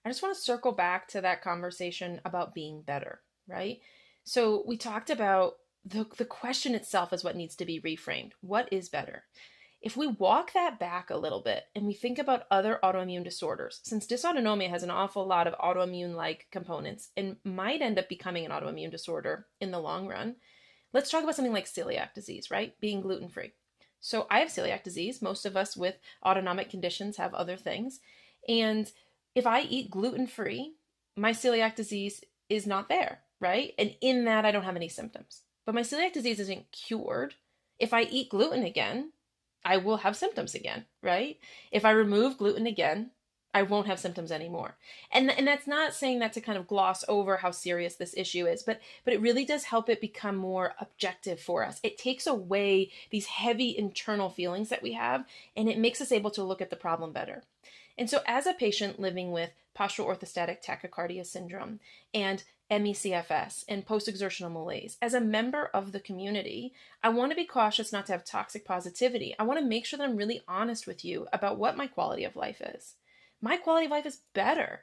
I just want to circle back to that conversation about being better, right? So we talked about the question itself is what needs to be reframed. What is better? If we walk that back a little bit and we think about other autoimmune disorders, since dysautonomia has an awful lot of autoimmune like components and might end up becoming an autoimmune disorder in the long run, let's talk about something like celiac disease, right? Being gluten free. So I have celiac disease. Most of us with autonomic conditions have other things. And if I eat gluten free, my celiac disease is not there, right? And in that, I don't have any symptoms. But my celiac disease isn't cured. If I eat gluten again, I will have symptoms again, right? If I remove gluten again, I won't have symptoms anymore. And that's not saying that to kind of gloss over how serious this issue is, but it really does help it become more objective for us. It takes away these heavy internal feelings that we have, and it makes us able to look at the problem better. And so as a patient living with postural orthostatic tachycardia syndrome and ME/CFS and post-exertional malaise, as a member of the community, I want to be cautious not to have toxic positivity. I want to make sure that I'm really honest with you about what my quality of life is. My quality of life is better,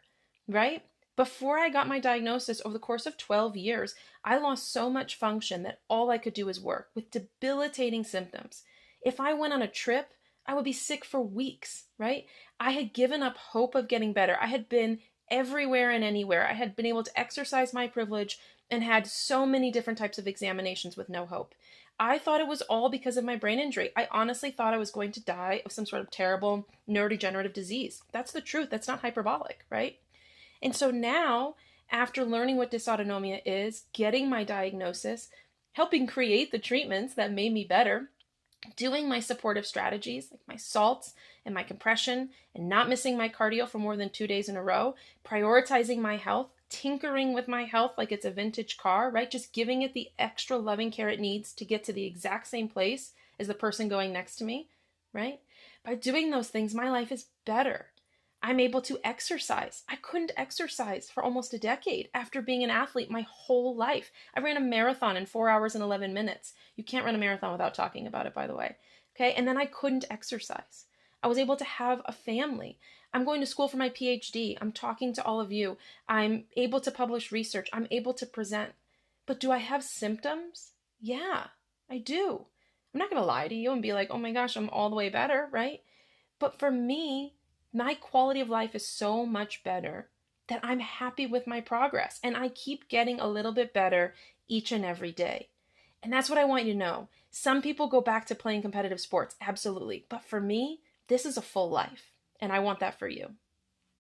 right? Before I got my diagnosis, over the course of 12 years, I lost so much function that all I could do was work with debilitating symptoms. If I went on a trip, I would be sick for weeks, right? I had given up hope of getting better. I had been everywhere and anywhere. I had been able to exercise my privilege and had so many different types of examinations with no hope. I thought it was all because of my brain injury. I honestly thought I was going to die of some sort of terrible neurodegenerative disease. That's the truth. That's not hyperbolic, right? And so now, after learning what dysautonomia is, getting my diagnosis, helping create the treatments that made me better, doing my supportive strategies like my salts and my compression and not missing my cardio for more than 2 days in a row, prioritizing my health, tinkering with my health like it's a vintage car, right? Just giving it the extra loving care it needs to get to the exact same place as the person going next to me, right? By doing those things, my life is better. I'm able to exercise. I couldn't exercise for almost a decade after being an athlete my whole life. I ran a marathon in 4 hours and 11 minutes. You can't run a marathon without talking about it, by the way. Okay. And then I couldn't exercise. I was able to have a family. I'm going to school for my PhD. I'm talking to all of you. I'm able to publish research. I'm able to present. But do I have symptoms? Yeah, I do. I'm not going to lie to you and be like, oh my gosh, I'm all the way better, right? But for me, my quality of life is so much better that I'm happy with my progress and I keep getting a little bit better each and every day. And that's what I want you to know. Some people go back to playing competitive sports, absolutely. But for me, this is a full life, and I want that for you.